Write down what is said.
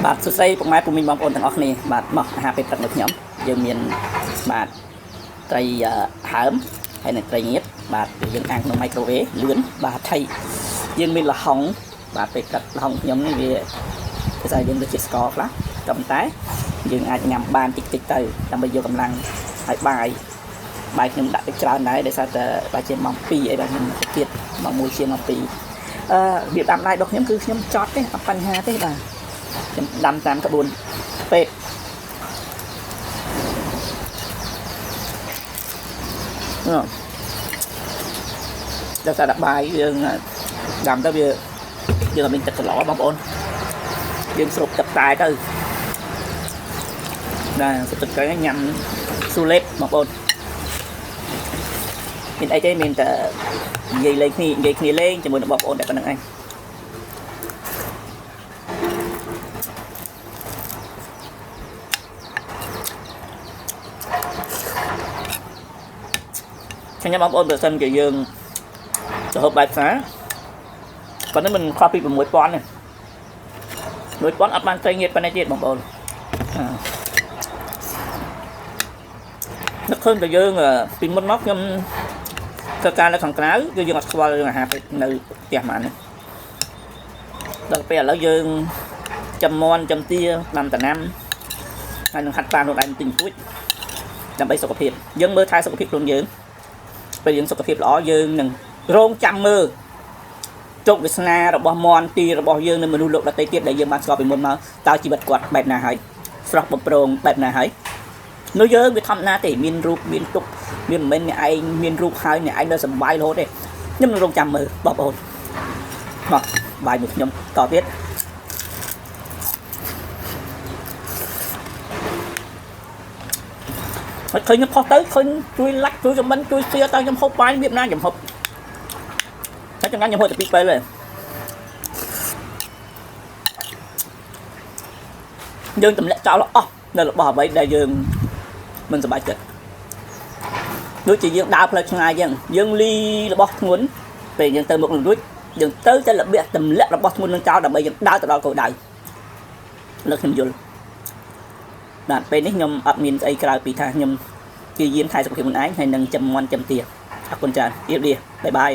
បាទសួស្តីពុកម៉ែពុំមីងបងប្អូនទាំងអស់គ្នាបាទមកអាហារពេលព្រឹកនៅខ្ញុំយើងមានបាទត្រីហើមហើយនិងត្រីងៀតបាទយើងអាំងក្នុងមីក្រូវេលឿនបាទថៃយើងមានល្ហុងបាទពេលព្រឹកល្ហុងខ្ញុំនេះវាគេថាយើងដូចជាស្ករខ្លះក៏ប៉ុន្តែយើងអាចញ៉ាំបានតិចតិចទៅដើម្បីយកកម្លាំងហើយបាយខ្ញុំដាក់ទៅច្រើនដែរដោយសារតែបាយជាម៉ោង2អីបាទខ្ញុំទៀតម៉ោង1ជាម៉ោង2វាដាំដៃរបស់ខ្ញុំគឺខ្ញុំចត់ទេអត់បញ្ហាទេបាទខ្ញុំដាំតាមក្បួនពេទ្យដល់តែដាក់បាយយើងដាំទៅវាយើងអត់មានទឹកសឡបងប្អូនយើងស្រូបទឹកតែទៅដែរស្រូបទឹកទៅញ៉ាំស៊ូលេបបងប្អូនមានអីទេមានតែនិយាយលេងគ្នាលេងជាមួយនឹងបងប្អូនតែប៉ុណ្្នឹងឯងចឹងបងប្អូនបើសិនជាយើងទៅហូបបាយផ្សារប៉ុន្តែមិនខុសពី 6000 ទេ 1000 អត់បានត្រីងៀតប៉ុណ្ណេះទៀតបងប្អូននឹកឃើញតែយើងពីមុនមកខ្ញុំធ្វើការនៅខាងក្រៅគឺយើងអត់ស្គាល់រឿងអាហារពេទ្យនៅផ្ទះហ្មងដល់ពេលឥឡូវយើងចំមន់ចំទាដាំដំណាំហើយនឹងហាត់បានខ្លួនឯងទិញទួចដើម្បីសុខភាពយើងមើលថែសុខភាពខ្លួនយើងពេលយើងសុខភាពល្អយើងនឹងរងចាំមើលជោគវាសនារបស់មន់ទីរបស់យើងនៅមនុស្សលោកដទៃទៀតដែលយើងបានស្គាល់ពីមុនមកតើជីវិតគាត់បែបណាហើយស្រស់បំព្រងបែបណាហើយនៅយើងវាធម្មតាទេមានរូបមានទុកមានមិនមែនអ្នកឯងមានរូបហើយអ្នកឯងនៅសុបាយរហូតទេខ្ញុំនឹងរងចាំមើលបងប្អូនមកបាយមួយខ្ញុំតទៀតហើយឃើញខ្ញុំផុសទៅឃើញជួយលាក់ជួយខមមិនជួយសៀតទៅខ្ញុំហូបបាយវាណាខ្ញុំហូបតែចង្កាខ្ញុំហូបតែពីពេលទេយើងទម្លាក់ចោលអស់នៅរបស់អ្វីដែលយើងមិនសប្បាយចិត្តដូចជាយើងដើរផ្លូវឆ្ងាយអញ្ចឹងយើងលីរបស់ធ្ងន់ពេលយើងទៅមុខនឹងរួចយើងទៅតែរបៀបទម្លាក់របស់ធ្ងន់នឹងចោលដើម្បីយើងដើរទៅដល់គោលដៅលើខ្ញុំយល់បាទពេលនេះខ្ញុំអត់មានស្អីក្រៅពីថាខ្ញុំព្យាយាមថែសុខភាពខ្លួនឯងហើយនឹងចំមន់ចំទាអរគុណច្រើនជម្រាបលាបាយបាយ